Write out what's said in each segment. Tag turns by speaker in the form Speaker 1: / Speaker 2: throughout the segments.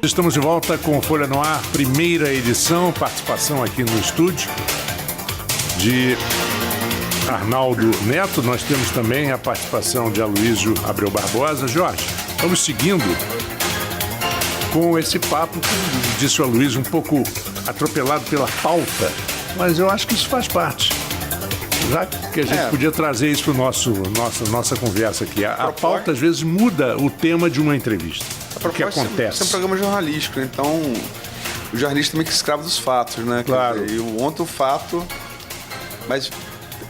Speaker 1: Estamos de volta com Folha no Ar, primeira edição, participação aqui no estúdio de Arnaldo Neto. Nós temos também a participação de Aloysio Abreu Barbosa. Jorge, vamos seguindo com esse papo, como disse o Aloysio, um pouco atropelado pela pauta, mas eu acho que isso faz parte. Já que a gente podia trazer isso para nossa conversa aqui. A pauta, às vezes, muda o tema de uma entrevista. O que acontece?
Speaker 2: Isso é um programa jornalístico, então o jornalista também que é escravo dos fatos, né?
Speaker 1: Claro.
Speaker 2: Dizer, eu ontem o fato, mas...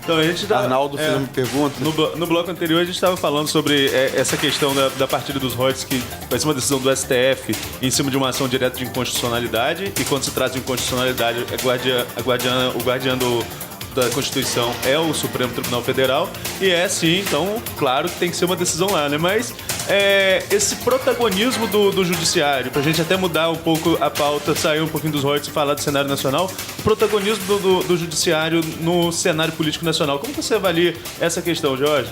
Speaker 3: Então, a gente
Speaker 2: Arnaldo fez uma pergunta.
Speaker 3: No bloco anterior, a gente estava falando sobre essa questão da partida dos royalties, que vai ser uma decisão do STF em cima de uma ação direta de inconstitucionalidade, e quando se trata de inconstitucionalidade, o guardião da Constituição é o Supremo Tribunal Federal, e sim, então, claro que tem que ser uma decisão lá, né? Mas esse protagonismo do judiciário, pra gente até mudar um pouco a pauta, sair um pouquinho dos royalties e falar do cenário nacional, o protagonismo do judiciário no cenário político nacional, como você avalia essa questão, Jorge?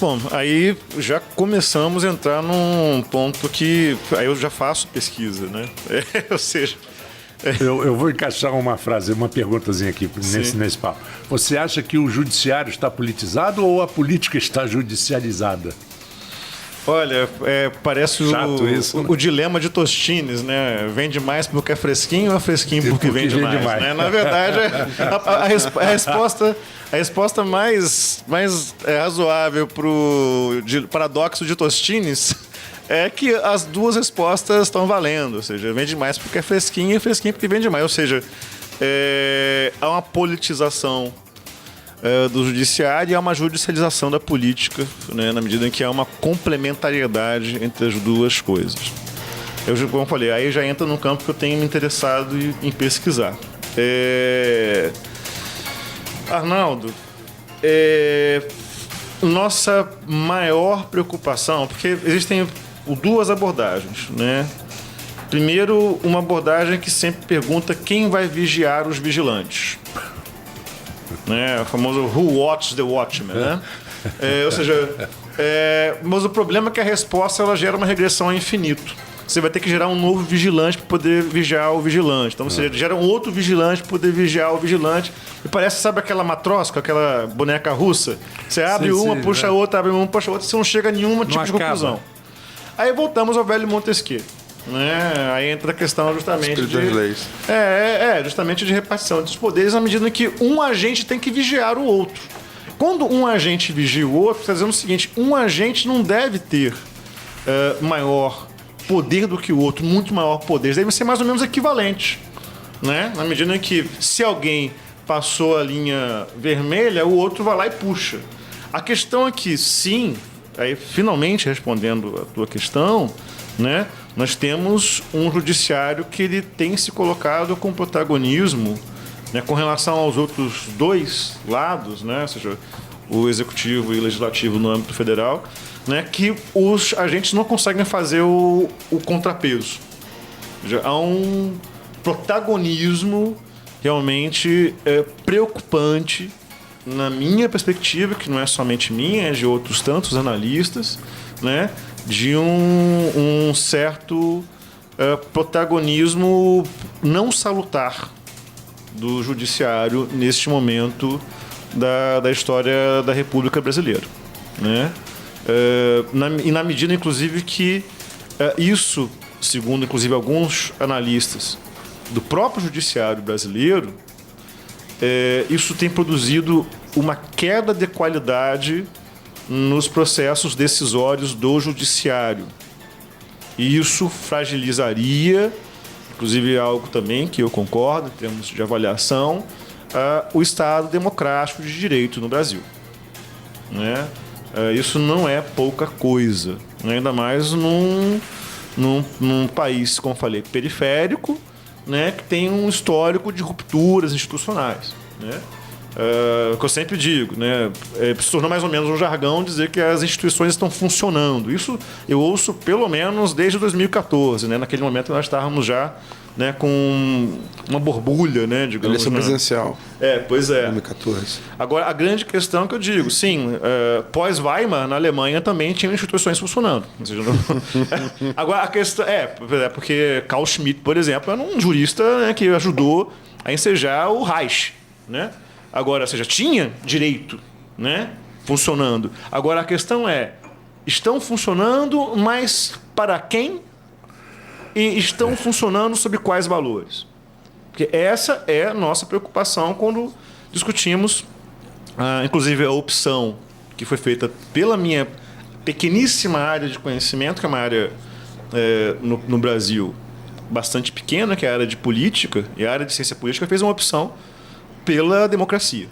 Speaker 4: Bom, aí já começamos a entrar num ponto que aí eu já faço pesquisa, né? Ou seja...
Speaker 1: Eu vou encaixar uma frase, uma perguntazinha aqui nesse papo. Você acha que o judiciário está politizado ou a política está judicializada?
Speaker 4: Olha, parece
Speaker 1: isso, né?
Speaker 4: o dilema de Tostines, né? Vende mais porque é fresquinho ou é fresquinho porque vende mais? Né? Na verdade, a resposta mais razoável para o paradoxo de Tostines é que as duas respostas estão valendo. Ou seja, vende mais porque é fresquinho e fresquinho porque vende mais. Ou seja, há uma politização do judiciário e há uma judicialização da política, né, na medida em que há uma complementariedade entre as duas coisas. Como eu falei, aí já entra num campo que eu tenho me interessado em pesquisar. Arnaldo, nossa maior preocupação, porque existem duas abordagens, né? Primeiro, uma abordagem que sempre pergunta quem vai vigiar os vigilantes, né? O famoso Who Watches the Watchmen, né? Ou seja, mas o problema é que a resposta ela gera uma regressão ao infinito. Você vai ter que gerar um novo vigilante para poder vigiar o vigilante. Então você gera um outro vigilante para poder vigiar o vigilante. E parece, sabe aquela matrosca, aquela boneca russa? Você abre puxa a outra, abre uma, puxa a outra, você não chega a nenhum tipo de conclusão. Aí voltamos ao velho Montesquieu. Né? Aí entra a questão justamente
Speaker 2: das leis.
Speaker 4: Justamente de repartição dos poderes à medida que um agente tem que vigiar o outro. Quando um agente vigia o outro, está dizendo o seguinte: um agente não deve ter maior poder do que o outro, muito maior poder. Deve ser mais ou menos equivalente, né? Na medida em que se alguém passou a linha vermelha, o outro vai lá e puxa. A questão é que sim, aí finalmente respondendo a tua questão, né? Nós temos um judiciário que ele tem se colocado com protagonismo, né, com relação aos outros dois lados, né? Ou seja, o executivo e o legislativo no âmbito federal, né, que os agentes não conseguem fazer o contrapeso. Ou seja, há um protagonismo realmente preocupante, na minha perspectiva, que não é somente minha, é de outros tantos analistas, né, de um certo protagonismo não salutar do judiciário neste momento da história da República Brasileira, né? E na medida, inclusive, que isso, segundo, inclusive, alguns analistas do próprio judiciário brasileiro, isso tem produzido uma queda de qualidade nos processos decisórios do judiciário. E isso fragilizaria, inclusive algo também que eu concordo em termos de avaliação, o Estado democrático de direito no Brasil, né? Isso não é pouca coisa, né? Ainda mais num país, como falei, periférico, né? Que tem um histórico de rupturas institucionais, né? O que eu sempre digo, né? Se tornou mais ou menos um jargão dizer que as instituições estão funcionando. Isso eu ouço pelo menos desde 2014, né? Naquele momento nós estávamos já né, com uma borbulha, né, digamos.
Speaker 2: Eleição presidencial.
Speaker 4: Pois é.
Speaker 2: 2014.
Speaker 4: Agora, a grande questão que eu digo, sim, pós-Weimar, na Alemanha também tinham instituições funcionando. Ou seja, agora, a questão porque Carl Schmitt, por exemplo, era um jurista, né, que ajudou a ensejar o Reich, né? Agora, ou seja, tinha direito, né, funcionando. Agora, a questão estão funcionando, mas para quem? E estão funcionando sob quais valores? Porque essa é a nossa preocupação quando discutimos, inclusive, a opção que foi feita pela minha pequeníssima área de conhecimento, que é uma área no Brasil bastante pequena, que é a área de política, e a área de ciência política fez uma opção pela democracia.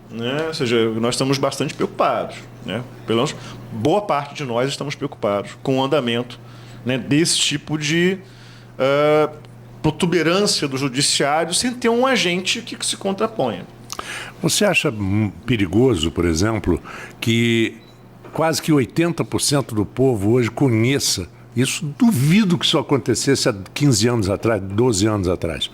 Speaker 4: Né? Ou seja, nós estamos bastante preocupados. Né? Pelo menos boa parte de nós estamos preocupados com o andamento, né, desse tipo de protuberância do judiciário sem ter um agente que se contraponha.
Speaker 1: Você acha perigoso, por exemplo, que quase que 80% do povo hoje conheça isso? Duvido que isso acontecesse há 15 anos atrás, 12 anos atrás.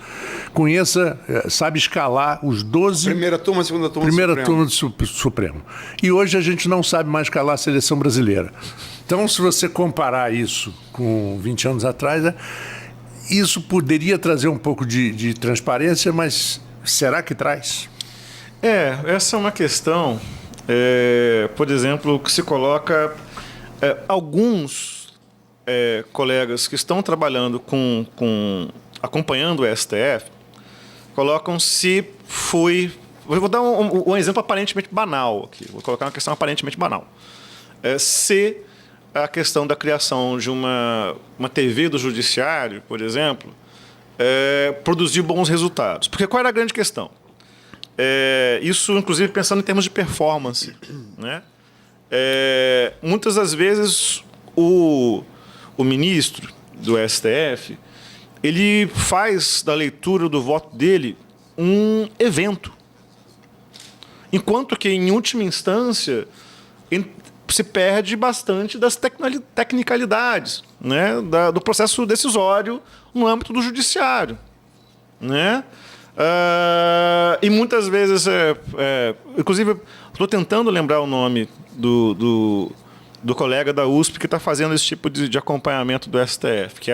Speaker 1: Conheça, sabe escalar os 12...
Speaker 2: Primeira turma, segunda turma
Speaker 1: do Supremo. E hoje a gente não sabe mais escalar a seleção brasileira. Então, se você comparar isso com 20 anos atrás, isso poderia trazer um pouco de transparência, mas será que traz?
Speaker 4: Essa é uma questão, por exemplo, que se coloca alguns colegas que estão trabalhando acompanhando o STF, colocam se foi... Vou dar um exemplo aparentemente banal aqui, vou colocar uma questão aparentemente banal. Se a questão da criação de uma TV do judiciário, por exemplo, produziu bons resultados. Porque qual era a grande questão? Isso, inclusive, pensando em termos de performance. Né? Muitas das vezes, o ministro do STF, ele faz da leitura do voto dele um evento. Enquanto que, em última instância, se perde bastante das tecnicalidades, né, do processo decisório no âmbito do judiciário. Né? E muitas vezes, inclusive, estou tentando lembrar o nome do colega da USP que está fazendo esse tipo de acompanhamento do STF, que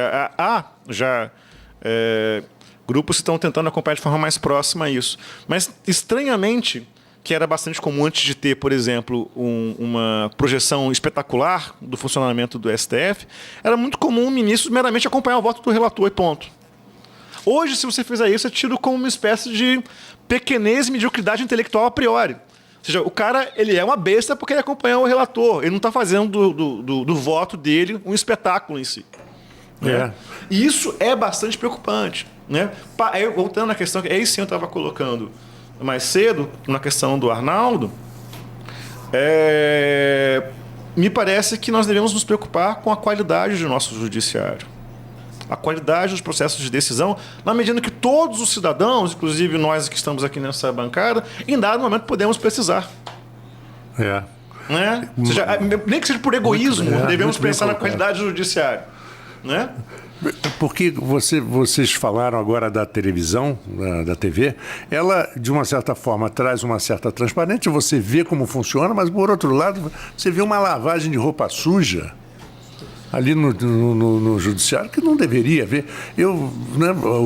Speaker 4: grupos que estão tentando acompanhar de forma mais próxima a isso. Mas, estranhamente, que era bastante comum antes de ter, por exemplo, uma projeção espetacular do funcionamento do STF, era muito comum o ministro meramente acompanhar o voto do relator e ponto. Hoje, se você fizer isso, é tido como uma espécie de pequenez e mediocridade intelectual a priori. Ou seja, o cara ele é uma besta porque ele acompanha o relator, ele não está fazendo do voto dele um espetáculo em si. Né? E isso é bastante preocupante. Né? Voltando à questão que aí sim eu estava colocando mais cedo, na questão do Arnaldo, me parece que nós devemos nos preocupar com a qualidade do nosso judiciário. A qualidade dos processos de decisão, na medida que todos os cidadãos, inclusive nós que estamos aqui nessa bancada, em dado momento podemos precisar. Né? Ou seja, nem que seja por egoísmo, devemos pensar na qualidade do judiciário. Né?
Speaker 1: Porque vocês falaram agora da televisão, da TV, ela, de uma certa forma, traz uma certa transparência, você vê como funciona, mas, por outro lado, você vê uma lavagem de roupa suja ali no judiciário que não deveria haver.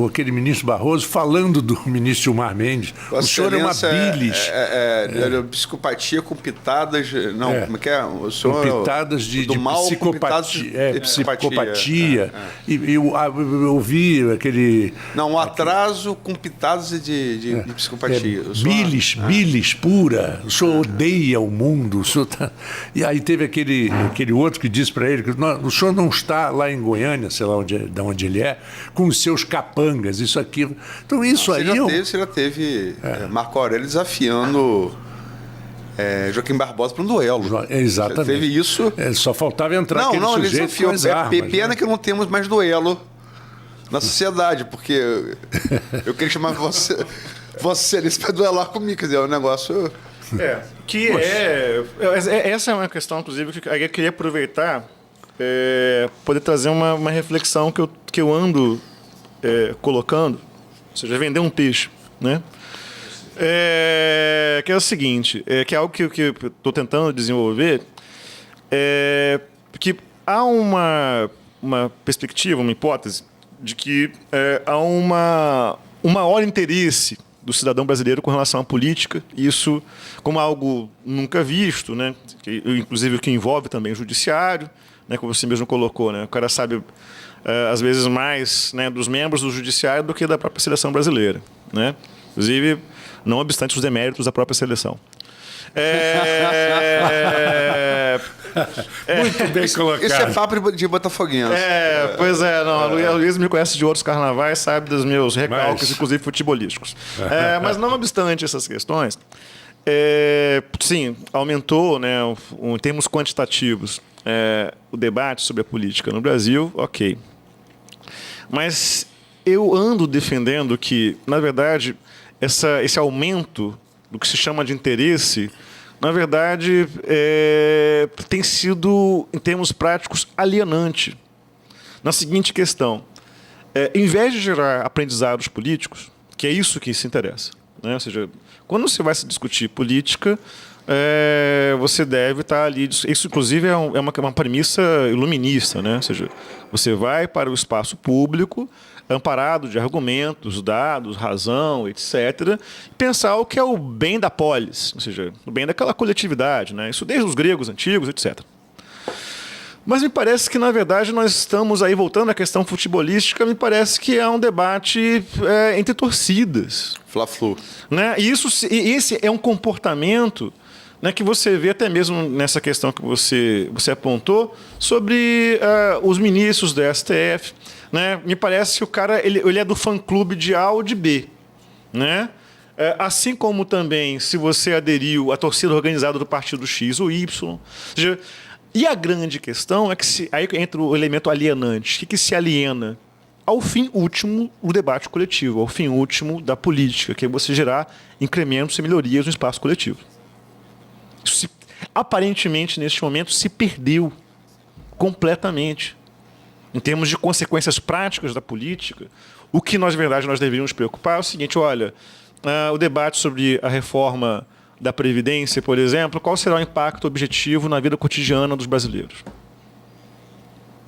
Speaker 1: Aquele ministro Barroso falando do ministro Gilmar Mendes, o senhor é uma bilis.
Speaker 2: Psicopatia com pitadas... Não, como é que é? O senhor,
Speaker 1: com pitadas de
Speaker 2: mal,
Speaker 1: psicopatia. Psicopatia. E eu ouvi aquele...
Speaker 2: Não, um atraso com pitadas de psicopatia.
Speaker 1: Bilis pura. O senhor odeia o mundo. O senhor tá... E aí teve aquele outro que disse para ele que o senhor não está lá em Goiânia, sei lá de onde ele é, com os seus capangas, isso, aquilo. Então, isso aí...
Speaker 2: Você já teve Marco Aurélio desafiando Joaquim Barbosa para um duelo.
Speaker 1: Exatamente.
Speaker 2: Já teve isso.
Speaker 1: Só faltava entrar aquele sujeito com as armas.
Speaker 2: Pena que não temos mais duelo na sociedade, porque eu queria chamar você para duelar comigo, quer dizer, é um negócio...
Speaker 4: Essa é uma questão, inclusive, que eu queria aproveitar, poder trazer uma reflexão que eu ando colocando, ou seja, vender um peixe, né? Que é o seguinte, que é algo que eu estou tentando desenvolver, que há uma perspectiva, uma hipótese de que há um maior interesse do cidadão brasileiro com relação à política, isso como algo nunca visto, né? Inclusive o que envolve também o judiciário, né? Como você mesmo colocou, né? O cara sabe, às vezes, mais, né, dos membros do judiciário do que da própria seleção brasileira, né? Inclusive, não obstante os deméritos da própria seleção.
Speaker 1: Muito bem colocado.
Speaker 2: Isso é papo de botafoguense.
Speaker 4: Pois é, não. A Luísa me conhece de outros carnavais, sabe dos meus recalques, inclusive futebolísticos. Mas não obstante essas questões, sim, aumentou, né, em termos quantitativos, o debate sobre a política no Brasil, ok. Mas eu ando defendendo que, na verdade, esse aumento do que se chama de interesse, na verdade, tem sido, em termos práticos, alienante. Na seguinte questão, em vez de gerar aprendizados políticos, que é isso que se interessa, né? Ou seja, quando você vai se discutir política, você deve estar ali. Isso, inclusive, é uma premissa iluminista, né? Ou seja, você vai para o espaço público, amparado de argumentos, dados, razão, etc., e pensar o que é o bem da polis, ou seja, o bem daquela coletividade, né? Isso desde os gregos antigos, etc. Mas me parece que, na verdade, nós estamos aí, voltando à questão futebolística, me parece que é um debate entre torcidas.
Speaker 2: Fla-flu.
Speaker 4: Né? E esse é um comportamento, né, que você vê até mesmo nessa questão que você apontou sobre os ministros do STF. Né? Me parece que o cara ele é do fã-clube de A ou de B. Né? Assim como também se você aderiu à torcida organizada do partido X ou Y. Ou seja, e a grande questão é que aí entra o elemento alienante. O que se aliena? Ao fim último, o debate coletivo, ao fim último da política, que é você gerar incrementos e melhorias no espaço coletivo. Isso, aparentemente, neste momento, se perdeu completamente. Em termos de consequências práticas da política, o que, na verdade, nós deveríamos preocupar é o seguinte: olha, o debate sobre a reforma da Previdência, por exemplo, qual será o impacto objetivo na vida cotidiana dos brasileiros?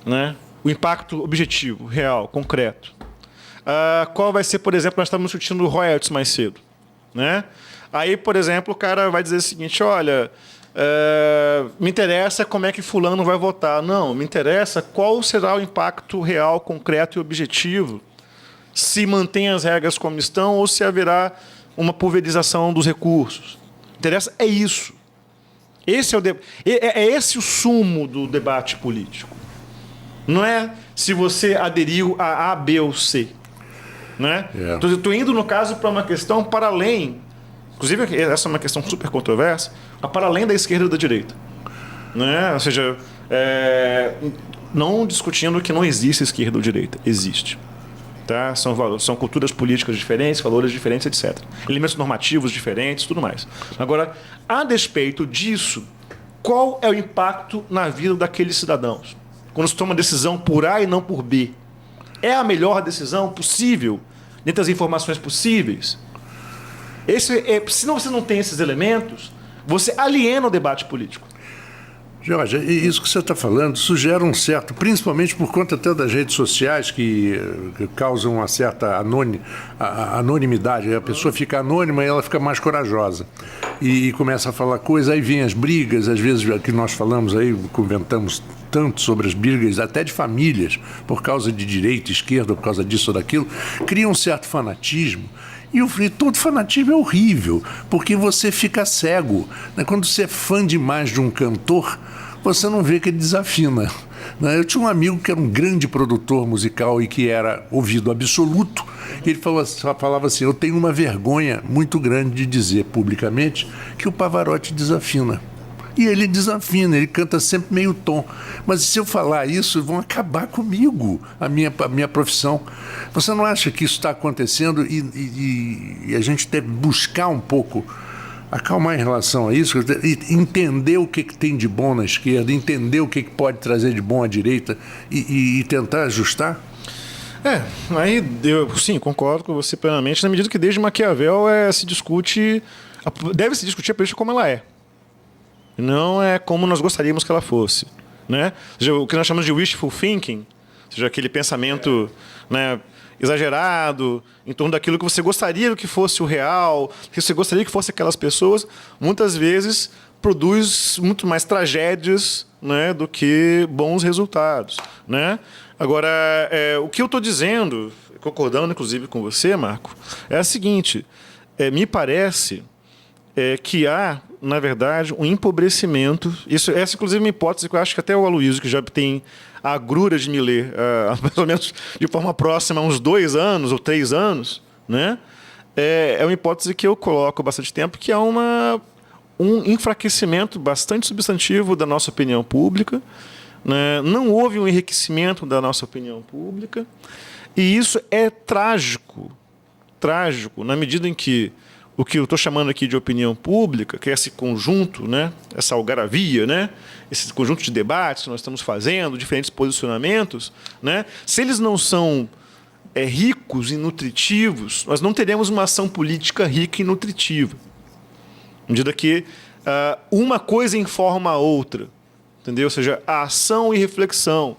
Speaker 4: Né? O impacto objetivo, real, concreto. Qual vai ser, por exemplo, nós estávamos discutindo royalties mais cedo. Né? Aí, por exemplo, o cara vai dizer o seguinte: olha, me interessa como é que fulano vai votar. Não, me interessa qual será o impacto real, concreto e objetivo se mantém as regras como estão ou se haverá uma pulverização dos recursos. Interessa é isso. Esse é esse o sumo do debate político. Não é se você aderiu a A, B ou C. Né? Estou indo, no caso, para uma questão para além. Inclusive, essa é uma questão super controversa, para além da esquerda e da direita. Né? Ou seja, não discutindo que não existe esquerda ou direita. Existe. Tá? São culturas políticas diferentes, valores diferentes, etc. Elementos normativos diferentes, tudo mais. Agora, a despeito disso, qual é o impacto na vida daqueles cidadãos? Quando se toma decisão por A e não por B. É a melhor decisão possível, dentro das informações possíveis? Se você não tem esses elementos, você aliena o debate político.
Speaker 1: Jorge, isso que você está falando sugere um certo, principalmente por conta até das redes sociais que causam uma certa anonimidade. A pessoa fica anônima e ela fica mais corajosa. E começa a falar coisa, aí vem as brigas, às vezes que nós falamos aí, comentamos tanto sobre as brigas, até de famílias, por causa de direita, esquerda, por causa disso ou daquilo, cria um certo fanatismo. E todo fanatismo é horrível, porque você fica cego. Quando você é fã demais de um cantor, você não vê que ele desafina. Eu tinha um amigo que era um grande produtor musical e que era ouvido absoluto. Ele falava assim: eu tenho uma vergonha muito grande de dizer publicamente que o Pavarotti desafina. E ele desafina, ele canta sempre meio tom. Mas se eu falar isso, vão acabar comigo, a minha profissão. Você não acha que isso está acontecendo e a gente deve buscar um pouco, acalmar em relação a isso, entender o que tem de bom na esquerda, entender o que pode trazer de bom à direita e tentar ajustar?
Speaker 4: Aí eu, sim, concordo com você plenamente, na medida que desde Maquiavel deve-se discutir a política como ela é. Não é como nós gostaríamos que ela fosse. Né? Ou seja, o que nós chamamos de wishful thinking, ou seja, aquele pensamento, né, exagerado em torno daquilo que você gostaria que fosse o real, que você gostaria que fosse aquelas pessoas, muitas vezes produz muito mais tragédias, né, do que bons resultados. Né? Agora, o que eu estou dizendo, concordando inclusive com você, Marco, é o seguinte: me parece que há, na verdade, um empobrecimento. Essa, inclusive, é uma hipótese que eu acho que até o Aloysio, que já tem a agrura de me ler, mais ou menos de forma próxima, há uns 2 anos ou 3 anos, né? É uma hipótese que eu coloco há bastante tempo, que há um enfraquecimento bastante substantivo da nossa opinião pública, né? Não houve um enriquecimento da nossa opinião pública, e isso é trágico, na medida em que o que eu estou chamando aqui de opinião pública, que é esse conjunto, né, essa algaravia, né, esse conjunto de debates que nós estamos fazendo, diferentes posicionamentos, né, se eles não são ricos e nutritivos, nós não teremos uma ação política rica e nutritiva. À medida que uma coisa informa a outra, entendeu? Ou seja, a ação e reflexão,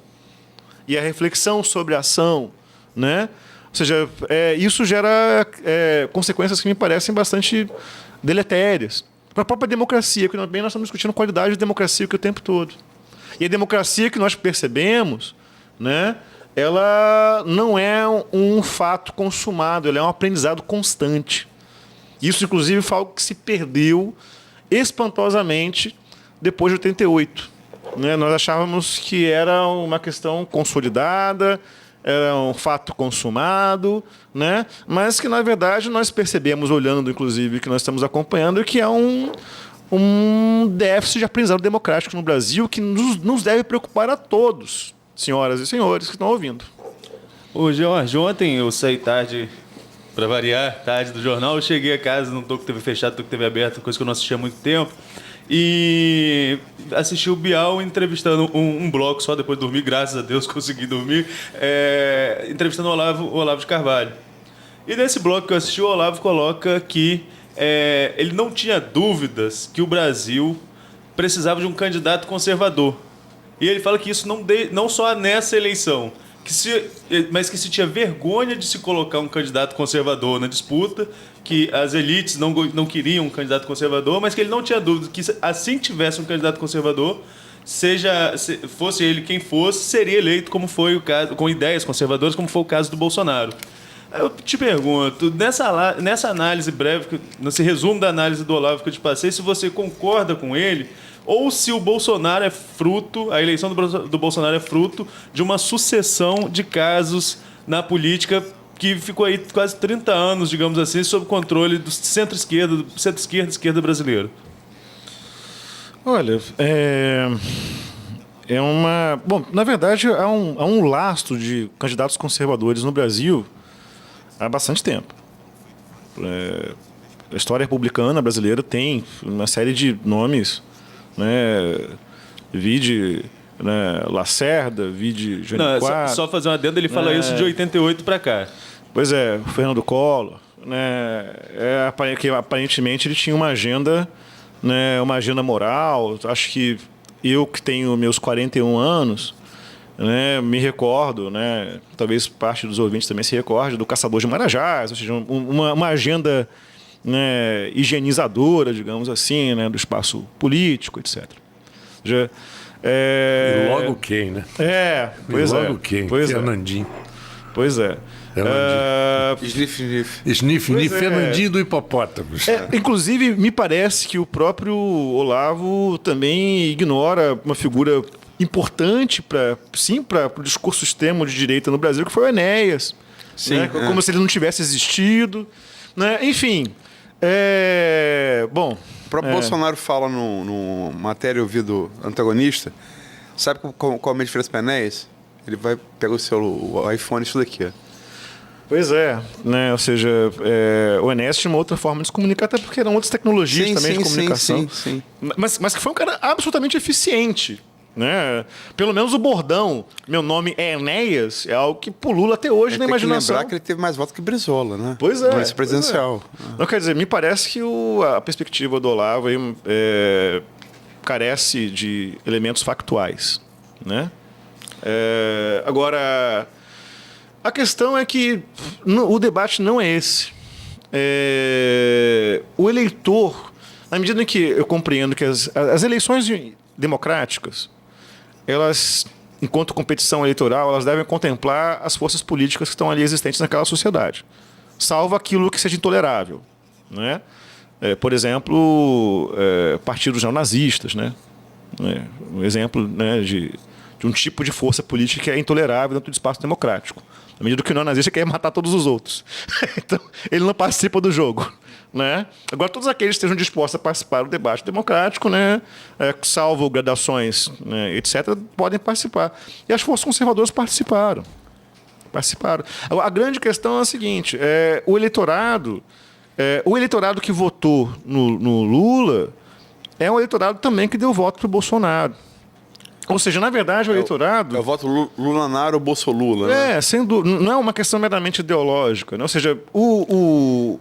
Speaker 4: e a reflexão sobre a ação, né? Ou seja, isso gera consequências que me parecem bastante deletérias. Para a própria democracia, que nós estamos discutindo qualidade de democracia aqui o tempo todo. E a democracia que nós percebemos, né, ela não é um fato consumado, ela é um aprendizado constante. Isso, inclusive, foi algo que se perdeu espantosamente depois de 88. Né? Nós achávamos que era uma questão consolidada, era um fato consumado, né? Mas que, na verdade, nós percebemos, olhando, inclusive, que nós estamos acompanhando, que há um déficit de aprendizado democrático no Brasil que nos deve preocupar a todos, senhoras e senhores que estão ouvindo.
Speaker 3: Ô, Jorge, ontem eu saí tarde, para variar, tarde do jornal, eu cheguei a casa, não estou com TV fechada, estou com TV aberta, coisa que eu não assistia há muito tempo, e assisti o Bial entrevistando um bloco só depois de dormir, graças a Deus consegui dormir, entrevistando o Olavo de Carvalho. E nesse bloco que eu assisti, o Olavo coloca que ele não tinha dúvidas que o Brasil precisava de um candidato conservador. E ele fala que isso não só nessa eleição, mas que se tinha vergonha de se colocar um candidato conservador na disputa, que as elites não queriam um candidato conservador, mas que ele não tinha dúvida que, assim tivesse um candidato conservador, fosse ele quem fosse, seria eleito, como foi o caso, com ideias conservadoras, como foi o caso do Bolsonaro. Eu te pergunto, nessa análise breve, nesse resumo da análise do Olavo que eu te passei, se você concorda com ele, ou se o Bolsonaro a eleição do Bolsonaro é fruto de uma sucessão de casos na política que ficou aí quase 30 anos, digamos assim, sob controle do centro-esquerda e esquerda brasileiro.
Speaker 4: Olha, Bom, na verdade, há um lastro de candidatos conservadores no Brasil há bastante tempo. A história republicana brasileira tem uma série de nomes, né? Vide, né, Lacerda, vide Jânio Quadros.
Speaker 3: Só fazer uma adenda, ele fala isso de 88 para cá.
Speaker 4: Pois é, o Fernando Collor, né, que aparentemente ele tinha uma agenda, né, uma agenda moral. Acho que eu, que tenho meus 41 anos, né, me recordo, né, talvez parte dos ouvintes também se recorde, do Caçador de Marajás, ou seja, uma agenda, né, higienizadora, digamos assim, né, do espaço político, etc. Já,
Speaker 1: E logo quem, né?
Speaker 4: Pois é.
Speaker 1: Logo quem?
Speaker 4: Pois
Speaker 1: Fernandinho.
Speaker 4: Pois é.
Speaker 2: Sniff.
Speaker 4: Fernandinho
Speaker 1: do Hipopótamo.
Speaker 4: Inclusive, me parece que o próprio Olavo também ignora uma figura importante para o discurso extremo de direita no Brasil, que foi o Enéas.
Speaker 2: Sim,
Speaker 4: né? Como se ele não tivesse existido. Né? Enfim. Bom.
Speaker 2: O próprio Bolsonaro fala no matéria eu vi do antagonista. Sabe qual é a diferença para Enéas? Ele vai pegar o iPhone, isso daqui, ó.
Speaker 4: Pois é, né? Ou seja, o Enéas tinha uma outra forma de se comunicar, até porque eram outras tecnologias de comunicação.
Speaker 2: Sim.
Speaker 4: Mas que foi um cara absolutamente eficiente, Né? Pelo menos o bordão, meu nome é Enéas, é algo que pulula até hoje na imaginação.
Speaker 2: Tem que lembrar que ele teve mais votos que Brizola, né?
Speaker 4: Pois é.
Speaker 2: No presidencial.
Speaker 4: Não, quer dizer, me parece que a perspectiva do Olavo aí, carece de elementos factuais. Né? Agora, a questão é que o debate não é esse. O eleitor, na medida em que eu compreendo que as eleições democráticas, elas, enquanto competição eleitoral, elas devem contemplar as forças políticas que estão ali existentes naquela sociedade, salvo aquilo que seja intolerável. Né? Por exemplo, partidos neonazistas, né? Um exemplo, né, de um tipo de força política que é intolerável dentro do espaço democrático. Na medida que o neonazista quer matar todos os outros. Então, ele não participa do jogo. Né? Agora, todos aqueles que estejam dispostos a participar do debate democrático, né, salvo gradações, né, etc., podem participar. E as forças conservadoras participaram. Agora, a grande questão é a seguinte: o eleitorado que votou no Lula é um eleitorado também que deu voto para o Bolsonaro. Ou seja, na verdade, o eleitorado...
Speaker 2: É o voto Lulanaro ou Bolsolula, né?
Speaker 4: Sem dúvida, não é uma questão meramente ideológica. Né? Ou seja, o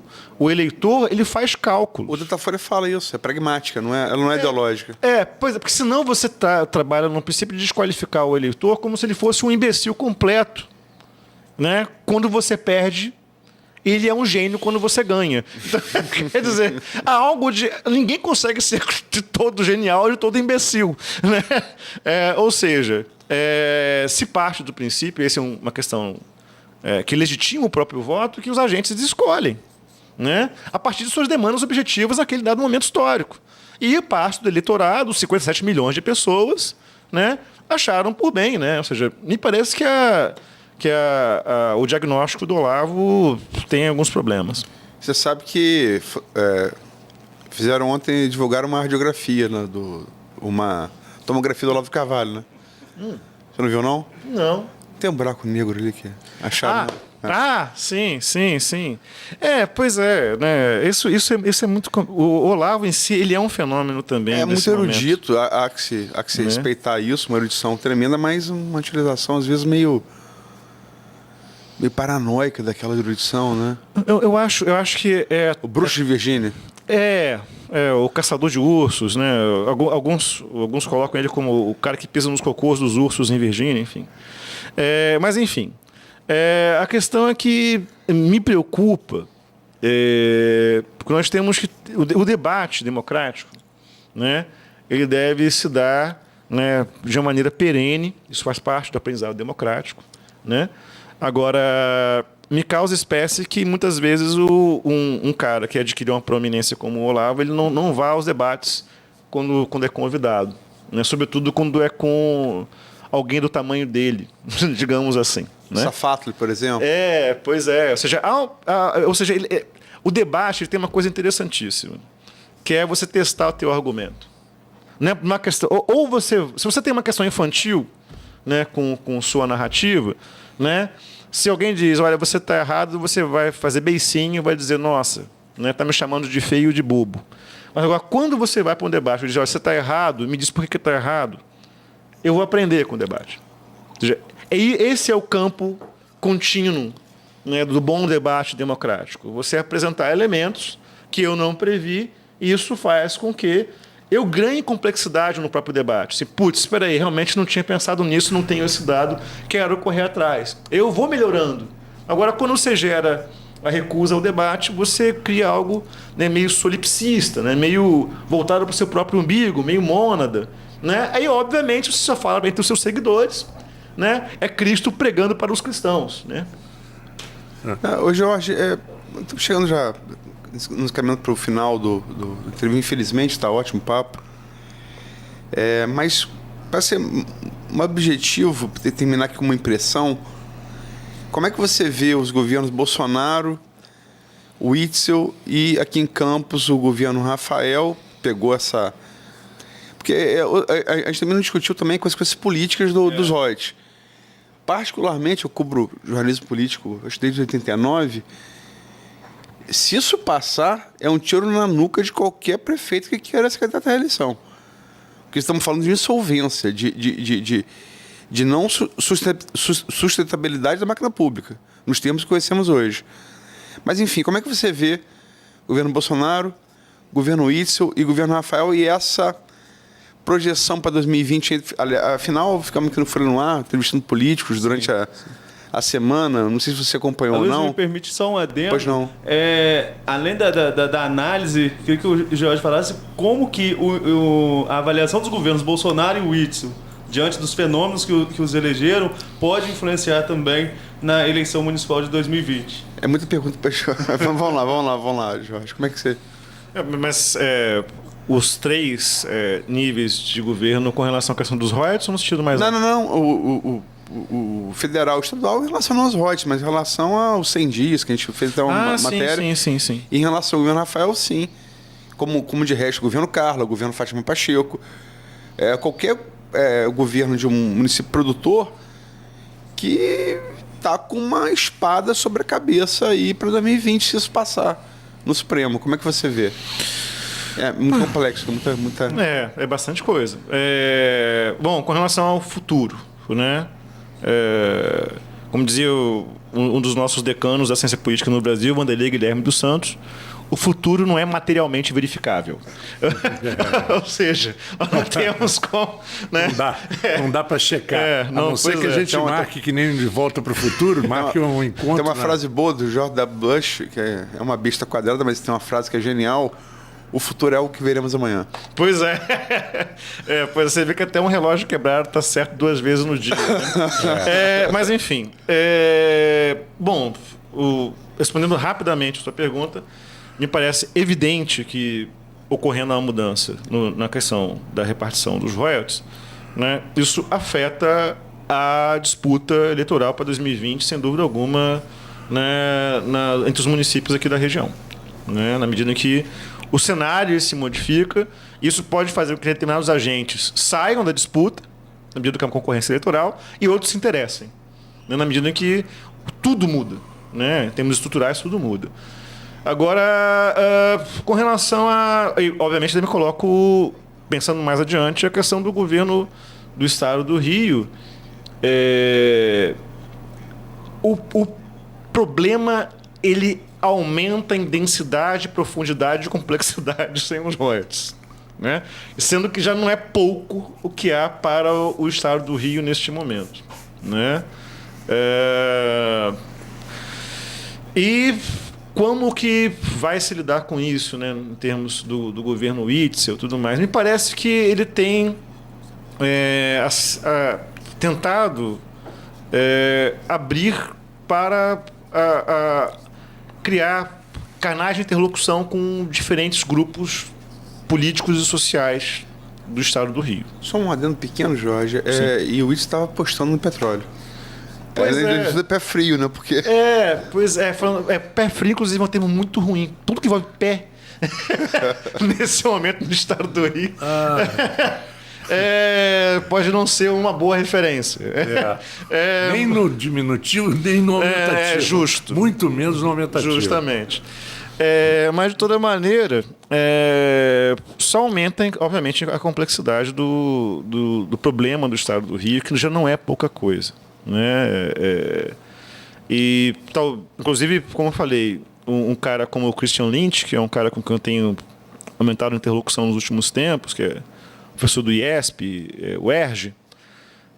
Speaker 4: eleitor, ele faz cálculos.
Speaker 2: O Datafolha fala isso, é pragmática, ela não é ideológica.
Speaker 4: Pois é, porque senão você trabalha no princípio de desqualificar o eleitor como se ele fosse um imbecil completo. Né? Quando você perde, ele é um gênio quando você ganha. Então, quer dizer, há algo de... Ninguém consegue ser de todo genial, de todo imbecil. Né? Ou seja, se parte do princípio, essa é uma questão que legitima o próprio voto, que os agentes escolhem, né? A partir de suas demandas objetivas naquele dado momento histórico. E parte do eleitorado, 57 milhões de pessoas, né, acharam por bem. Né? Ou seja, me parece que o diagnóstico do Olavo tem alguns problemas.
Speaker 2: Você sabe que fizeram ontem, divulgaram uma radiografia, né, uma tomografia do Olavo de Carvalho, né? Você não viu, não?
Speaker 4: Não.
Speaker 2: Tem um buraco negro ali que acharam.
Speaker 4: Sim. Pois é, né? Isso é muito... O Olavo em si, ele é um fenômeno também.
Speaker 2: É muito erudito, há que se respeitar isso, uma erudição tremenda, mas uma utilização, às vezes, meio paranoica daquela erudição, né?
Speaker 4: Eu acho que
Speaker 2: o bruxo de Virgínia.
Speaker 4: O caçador de ursos, né? Alguns colocam ele como o cara que pisa nos cocôs dos ursos em Virgínia, enfim. Mas, enfim, a questão é que me preocupa, porque nós temos que... O debate democrático, né? Ele deve se dar, né, de uma maneira perene, isso faz parte do aprendizado democrático, né? Agora, me causa espécie que muitas vezes um cara que adquiriu uma prominência como o Olavo, ele não vá aos debates quando é convidado, né? Sobretudo quando é com alguém do tamanho dele, digamos assim. Né?
Speaker 2: Safatli, por exemplo.
Speaker 4: Pois é. Ou seja, o debate tem uma coisa interessantíssima, que é você testar o teu argumento. Né? Uma questão, se você tem uma questão infantil, né, com sua narrativa, né? Se alguém diz, olha, você está errado, você vai fazer beicinho e vai dizer, nossa, né, tá me chamando de feio e de bobo. Mas agora, quando você vai para um debate e diz, olha, você está errado, me diz por que está errado, eu vou aprender com o debate. Ou seja, esse é o campo contínuo, né, do bom debate democrático. Você apresentar elementos que eu não previ, e isso faz com que eu ganhe complexidade no próprio debate. Espera aí, realmente não tinha pensado nisso, não tenho esse dado, quero correr atrás. Eu vou melhorando. Agora, quando você gera a recusa ao debate, você cria algo, né, meio solipsista, né, meio voltado para o seu próprio umbigo, meio mônada. Né? Aí, obviamente, você só fala entre os seus seguidores, né? É Cristo pregando para os cristãos. Né?
Speaker 2: Hoje, Jorge, estamos chegando já... nos caminhando para o final do entrevista, infelizmente, está ótimo o papo. Mas, para ser um objetivo, para terminar aqui com uma impressão, como é que você vê os governos Bolsonaro, o Witzel e aqui em Campos o governo Rafael pegou essa... Porque a gente também não discutiu também com as coisas políticas dos Reuters. Particularmente, eu cubro jornalismo político, acho desde 89. Se isso passar, é um tiro na nuca de qualquer prefeito que queira ser candidato à reeleição. Porque estamos falando de insolvência, de não sustentabilidade da máquina pública, nos termos que conhecemos hoje. Mas, enfim, como é que você vê o governo Bolsonaro, governo Witzel e governo Rafael e essa projeção para 2020? Afinal, ficamos aqui no Folha no Ar, entrevistando políticos durante a semana. Não sei se você acompanhou ou não.
Speaker 3: Me permite só um adendo.
Speaker 2: Pois não.
Speaker 3: Além da análise, queria que o Jorge falasse como que a avaliação dos governos Bolsonaro e Witzel, diante dos fenômenos que os elegeram, pode influenciar também na eleição municipal de 2020.
Speaker 2: É muita pergunta para Jorge. vamos lá, Jorge. Como é que você...
Speaker 4: Os três níveis de governo com relação à questão dos royalties, no sentido mais...
Speaker 2: Não. O federal, o estadual em relação aos royalties, mas em relação aos 100 dias, que a gente fez até uma matéria.
Speaker 4: Sim.
Speaker 2: E em relação ao governo Rafael, sim. Como de resto, o governo Carla, o governo Fátima Pacheco, qualquer governo de um município produtor que está com uma espada sobre a cabeça aí para 2020, se isso passar no Supremo. Como é que você vê? É muito complexo, muita...
Speaker 4: É bastante coisa. Bom, com relação ao futuro, né? Como dizia um dos nossos decanos da ciência política no Brasil, Vanderlei Guilherme dos Santos, o futuro não é materialmente verificável. Ou seja, nós não temos como... Né?
Speaker 1: Não dá para checar. A não ser que a gente marque que nem De Volta para o Futuro, marque um encontro.
Speaker 2: Tem uma frase boa do George W. Bush, que é uma besta quadrada, mas tem uma frase que é genial: o futuro é o que veremos amanhã.
Speaker 4: Pois pois você vê que até um relógio quebrado está certo 2 vezes no dia. Né? Mas, enfim. Bom, respondendo rapidamente a sua pergunta, me parece evidente que, ocorrendo uma mudança na questão da repartição dos royalties, né, isso afeta a disputa eleitoral para 2020, sem dúvida alguma, né, entre os municípios aqui da região. Né, na medida em que o cenário se modifica, isso pode fazer com que determinados agentes saiam da disputa, na medida que é uma concorrência eleitoral, e outros se interessem. Né, na medida em que tudo muda. Né, em termos estruturais, tudo muda. Agora, com relação obviamente, eu me coloco, pensando mais adiante, a questão do governo do Estado do Rio. O problema, ele aumenta em densidade, profundidade e complexidade sem os royalties. Né? Sendo que já não é pouco o que há para o Estado do Rio neste momento. Né? E como que vai se lidar com isso, né, em termos do governo Witzel e tudo mais? Me parece que ele tem tentado abrir para criar canais de interlocução com diferentes grupos políticos e sociais do Estado do Rio.
Speaker 2: Só um adendo pequeno, Jorge. E o Witzel estava apostando no petróleo. Ele é pé frio, né? Porque...
Speaker 4: pé frio, inclusive, é um termo muito ruim. Tudo que envolve pé, nesse momento no Estado do Rio, pode não ser uma boa referência.
Speaker 1: Nem no diminutivo, nem no aumentativo.
Speaker 4: Justo.
Speaker 1: Muito menos no aumentativo.
Speaker 4: Justamente. Mas, de toda maneira, só aumenta, obviamente, a complexidade do problema do Estado do Rio, que já não é pouca coisa. Né? Inclusive, como eu falei, um cara como o Christian Lynch, que é um cara com quem eu tenho aumentado a interlocução nos últimos tempos, que é professor do IESP, o ERJ,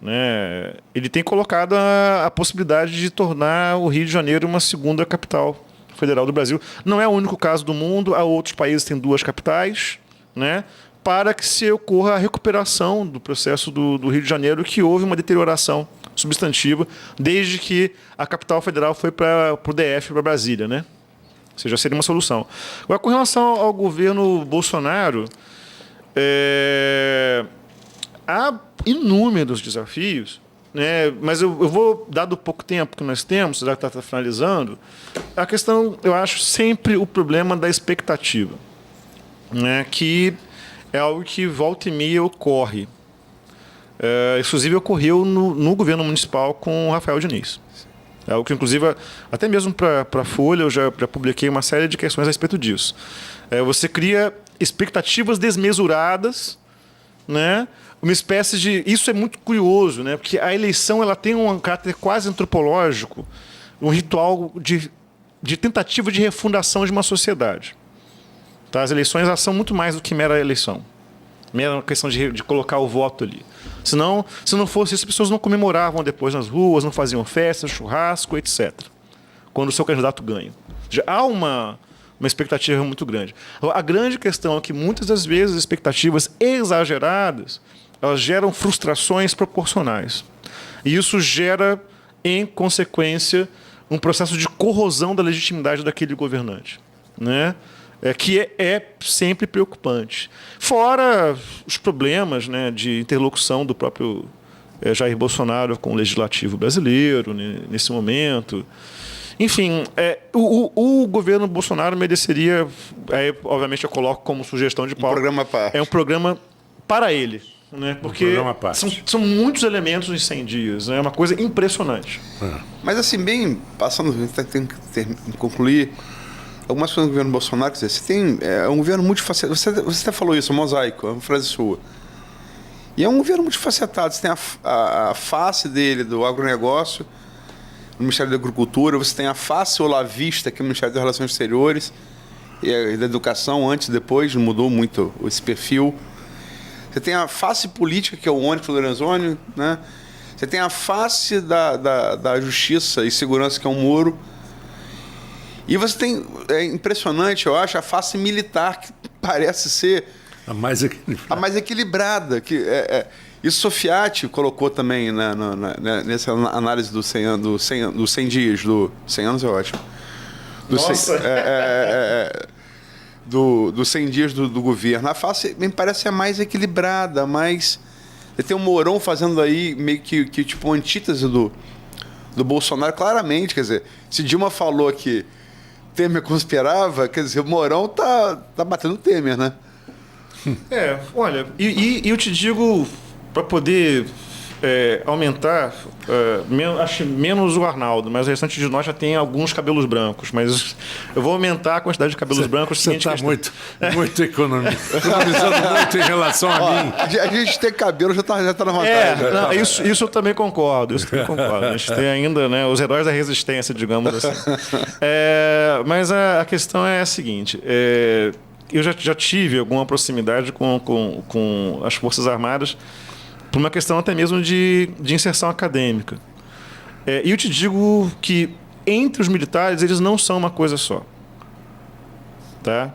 Speaker 4: né? Ele tem colocado a possibilidade de tornar o Rio de Janeiro uma segunda capital federal do Brasil. Não é o único caso do mundo, há outros países que têm 2 capitais, né? Para que se ocorra a recuperação do processo do Rio de Janeiro, que houve uma deterioração substantiva desde que a capital federal foi para o DF, para Brasília, né? Ou seja, seria uma solução. Agora, com relação ao governo Bolsonaro, há inúmeros desafios, né? Mas eu vou, dado o pouco tempo que nós temos, já que está finalizando, a questão, eu acho, sempre o problema da expectativa, né? Que é algo que volta e meia ocorre. Inclusive ocorreu no governo municipal com o Rafael Diniz. É algo que, inclusive, até mesmo para a Folha, eu já publiquei uma série de questões a respeito disso. Você cria expectativas desmesuradas, né? Uma espécie de... Isso é muito curioso, né? Porque a eleição ela tem um caráter quase antropológico, um ritual de tentativa de refundação de uma sociedade. Tá? As eleições elas são muito mais do que mera eleição. Mera questão de colocar o voto ali. Senão, se não fosse isso, as pessoas não comemoravam depois nas ruas, não faziam festas, churrasco, etc. Quando o seu candidato ganha. Já há uma expectativa muito grande. A grande questão é que muitas das vezes as expectativas exageradas elas geram frustrações proporcionais. E isso gera, em consequência, um processo de corrosão da legitimidade daquele governante, né? Que é sempre preocupante. Fora os problemas, né, de interlocução do próprio Jair Bolsonaro com o legislativo brasileiro nesse momento. Enfim, o governo Bolsonaro mereceria, obviamente eu coloco como sugestão de pauta,
Speaker 2: programa à parte.
Speaker 4: É um programa para ele. Né? Porque são muitos elementos em 100 dias. É uma coisa impressionante.
Speaker 2: Mas assim, bem, passando, tem que concluir algumas coisas do governo Bolsonaro. Quer dizer, você tem um governo multifacetado. Você até falou isso, mosaico, é uma frase sua. E é um governo multifacetado. Você tem a face dele do agronegócio, no Ministério da Agricultura. Você tem a face olavista, que é o Ministério das Relações Exteriores, e da Educação, antes e depois, mudou muito esse perfil. Você tem a face política, que é o Onyx Lorenzoni, né? Você tem a face da justiça e segurança, que é o Moro. E você tem, é impressionante, eu acho, a face militar, que parece ser
Speaker 1: a mais
Speaker 2: equilibrada. Isso Sofiati colocou também nessa análise dos 100 dias. 100 anos é ótimo. Dos 100 dias do governo. A face me parece a mais equilibrada, mais... Tem o Mourão fazendo aí meio que tipo uma antítese do Bolsonaro, claramente. Quer dizer, se Dilma falou que Temer conspirava, quer dizer, o Mourão tá batendo o Temer, né?
Speaker 4: Olha, e eu te digo, para poder aumentar, acho menos o Arnaldo, mas o restante de nós já tem alguns cabelos brancos, mas eu vou aumentar a quantidade de cabelos brancos.
Speaker 1: Você está muito economizando muito em relação a mim.
Speaker 2: A gente ter cabelo já tá na vantagem.
Speaker 4: Não, isso eu também concordo. A gente tem ainda, né, os heróis da resistência, digamos assim. Mas a questão é a seguinte. Eu já tive alguma proximidade com as Forças Armadas por uma questão até mesmo de inserção acadêmica. E eu te digo que entre os militares eles não são uma coisa só. Tá?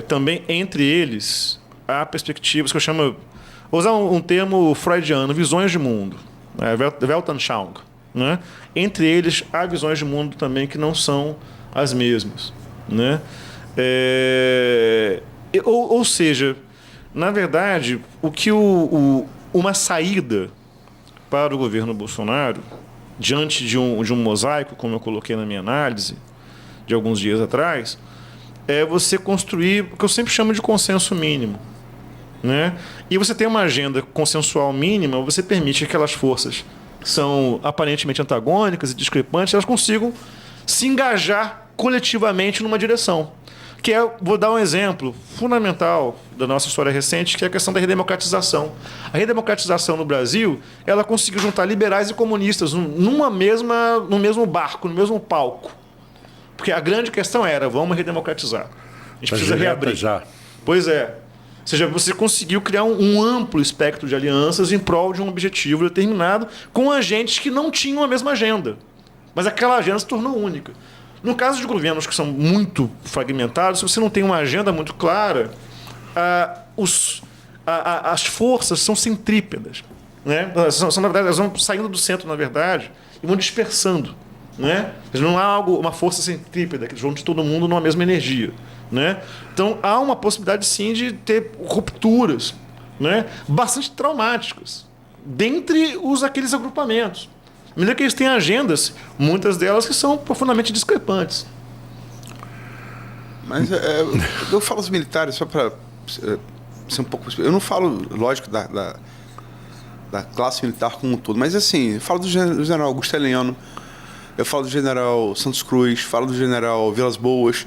Speaker 4: Também entre eles há perspectivas que eu chamo... Vou usar um termo freudiano, visões de mundo. Weltanschauung. Né? Entre eles há visões de mundo também que não são as mesmas. Né? Ou seja... Na verdade, o que uma saída para o governo Bolsonaro, diante de um mosaico, como eu coloquei na minha análise de alguns dias atrás, é você construir o que eu sempre chamo de consenso mínimo. Né? E você tem uma agenda consensual mínima, você permite que aquelas forças que são aparentemente antagônicas e discrepantes, elas consigam se engajar coletivamente numa direção. Vou dar um exemplo fundamental da nossa história recente, que é a questão da redemocratização. A redemocratização no Brasil, ela conseguiu juntar liberais e comunistas no mesmo barco, no mesmo palco. Porque a grande questão era, vamos redemocratizar. A gente precisa reabrir. Já. Pois é. Ou seja, você conseguiu criar um amplo espectro de alianças em prol de um objetivo determinado com agentes que não tinham a mesma agenda. Mas aquela agenda se tornou única. No caso de governos que são muito fragmentados, se você não tem uma agenda muito clara, as forças são centrípedas. Né? Na verdade, elas vão saindo do centro, na verdade, e vão dispersando. Né? Não há uma força centrípeda que junte todo mundo numa mesma energia. Né? Então, há uma possibilidade, sim, de ter rupturas, né, bastante traumáticas dentre aqueles agrupamentos. À medida que eles têm agendas, muitas delas que são profundamente discrepantes.
Speaker 2: Mas eu falo dos militares só para ser um pouco... Eu não falo, lógico, da classe militar como um todo, mas assim, eu falo do general Augusto Heleno, eu falo do general Santos Cruz, falo do general Vilas Boas.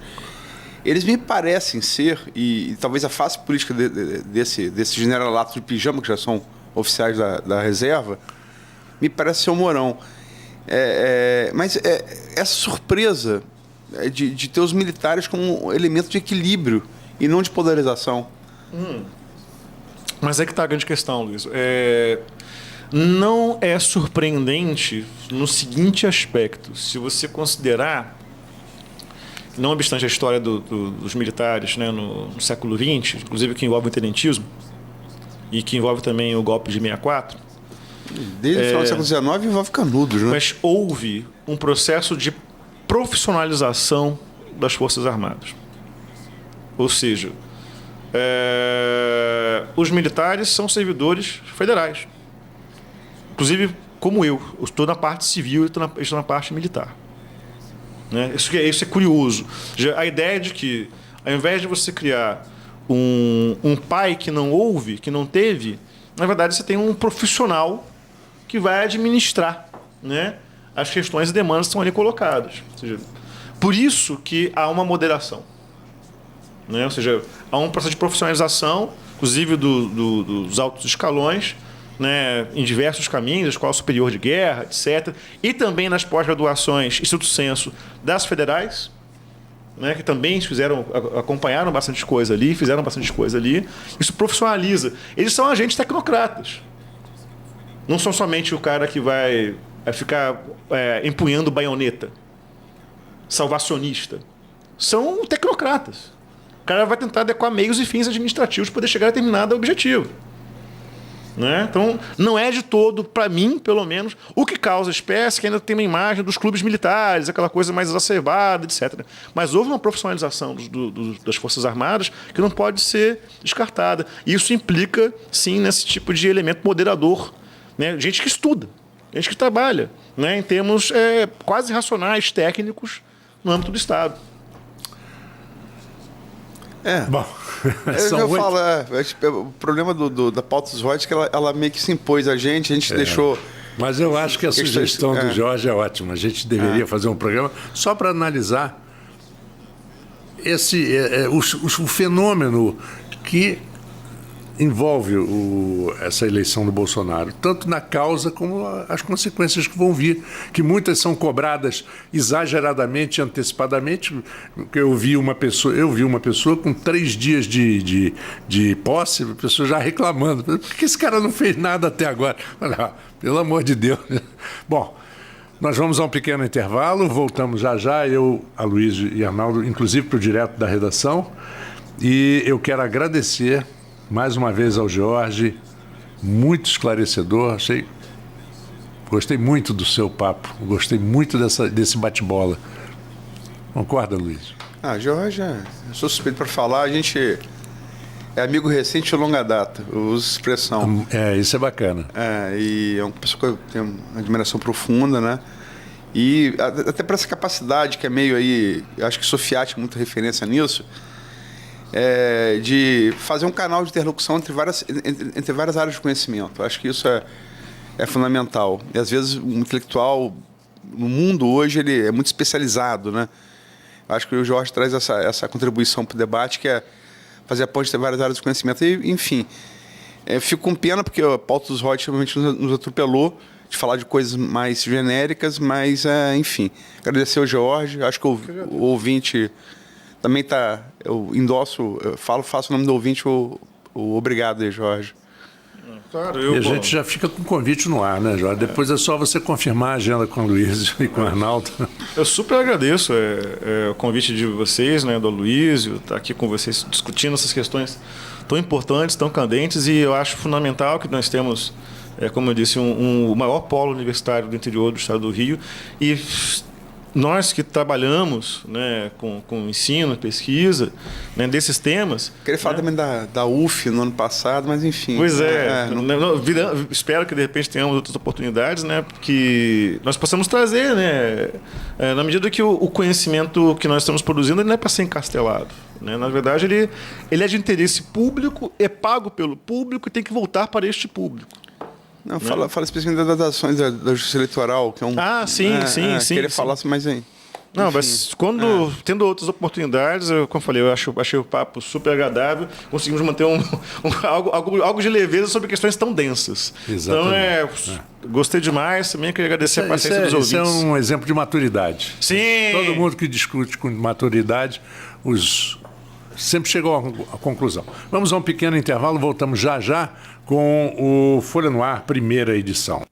Speaker 2: eles me parecem ser, e talvez a face política desse generalato de pijama, que já são oficiais da reserva, me parece ser o Mourão. Mas essa surpresa de ter os militares como um elemento de equilíbrio e não de polarização.
Speaker 4: Mas é que está a grande questão, Luiz. Não é surpreendente no seguinte aspecto. Se você considerar, não obstante a história dos militares, né, no século XX, inclusive que envolve o tenentismo e que envolve também o golpe de 64...
Speaker 2: Desde o final do século XIX envolve Canudos, né?
Speaker 4: Mas houve um processo de profissionalização das Forças Armadas. Ou seja, os militares são servidores federais. Inclusive, como eu estou na parte civil e estou na parte militar. Né? Isso é curioso. A ideia de que, ao invés de você criar um pai que não ouve, que não teve, na verdade você tem um profissional que vai administrar, né, as questões e demandas que estão ali colocadas. Ou seja, por isso que há uma moderação. Né? Ou seja, há um processo de profissionalização, inclusive dos altos escalões, né, em diversos caminhos, Escola Superior de Guerra, etc. E também nas pós-graduações, estricto sensu, das federais, né, que também acompanharam bastante coisa ali, fizeram bastante coisa ali. Isso profissionaliza. Eles são agentes tecnocratas. Não são somente o cara que vai ficar empunhando baioneta, salvacionista. São tecnocratas. O cara vai tentar adequar meios e fins administrativos para poder chegar a determinado objetivo. Né? Então, não é de todo, para mim, pelo menos, o que causa espécie, que ainda tem uma imagem dos clubes militares, aquela coisa mais exacerbada, etc. Mas houve uma profissionalização das Forças Armadas que não pode ser descartada. E isso implica, sim, nesse tipo de elemento moderador. Né? Gente que estuda, gente que trabalha, né? Em termos quase racionais, técnicos, no âmbito do Estado.
Speaker 1: Bom,
Speaker 2: o problema da pauta dos Royds é que ela meio que se impôs a gente deixou...
Speaker 1: Mas eu acho que a sugestão do Jorge é ótima. A gente deveria fazer um programa só para analisar o fenômeno que envolve essa eleição do Bolsonaro, tanto na causa como as consequências que vão vir, que muitas são cobradas exageradamente, antecipadamente. Eu vi uma pessoa com 3 dias de posse, a pessoa já reclamando. Por que esse cara não fez nada até agora? Pelo amor de Deus. Bom, nós vamos a um pequeno intervalo, voltamos já, eu, Aloysio e Arnaldo, inclusive para o direto da redação, e eu quero agradecer mais uma vez ao Jorge, muito esclarecedor, gostei muito do seu papo, gostei muito desse bate-bola. Concorda, Luiz?
Speaker 2: Jorge, eu sou suspeito para falar, a gente é amigo recente de longa data, eu uso expressão.
Speaker 1: Isso é bacana.
Speaker 2: E é uma pessoa que eu tenho uma admiração profunda, né? E até para essa capacidade que é meio aí, eu acho que Sofiati é muita referência nisso, de fazer um canal de interlocução entre várias áreas de conhecimento. Eu acho que isso é fundamental. E às vezes o intelectual no mundo hoje ele é muito especializado, né? Eu acho que o Jorge traz essa contribuição para o debate, que é fazer a ponte entre várias áreas de conhecimento. E, enfim, fico com pena porque a pauta dos Royds realmente nos atropelou de falar de coisas mais genéricas, mas, enfim, agradecer ao Jorge. Acho que o ouvinte também está... Eu endosso, faço o nome do ouvinte o obrigado aí, Jorge.
Speaker 4: Claro,
Speaker 1: e a gente já fica com o convite no ar, né, Jorge? Depois é só você confirmar a agenda com o Luiz e com o Arnaldo.
Speaker 4: Eu super agradeço o convite de vocês, né, do Aloysio, estar aqui com vocês discutindo essas questões tão importantes, tão candentes, e eu acho fundamental que nós temos, como eu disse, o maior polo universitário do interior do estado do Rio, e nós que trabalhamos, né, com ensino, pesquisa, né, desses temas...
Speaker 2: Queria falar também da UF no ano passado, mas enfim...
Speaker 4: Pois espero que de repente tenhamos outras oportunidades, né, que nós possamos trazer, né, na medida que o conhecimento que nós estamos produzindo ele não é para ser encastelado. Né? Na verdade, ele é de interesse público, é pago pelo público e tem que voltar para este público.
Speaker 2: Não, fala especificamente das ações da Justiça Eleitoral, que é um...
Speaker 4: sim.
Speaker 2: Queria falar mais aí.
Speaker 4: Não, mas quando, tendo outras oportunidades, como eu falei, eu achei o papo super agradável, conseguimos manter algo de leveza sobre questões tão densas.
Speaker 1: Exatamente.
Speaker 4: Então, gostei demais, também queria agradecer a paciência dos ouvintes.
Speaker 1: Isso é um exemplo de maturidade.
Speaker 4: Sim!
Speaker 1: Todo mundo que discute com maturidade, sempre chegou à conclusão. Vamos a um pequeno intervalo, voltamos já com o Folha no Ar, primeira edição.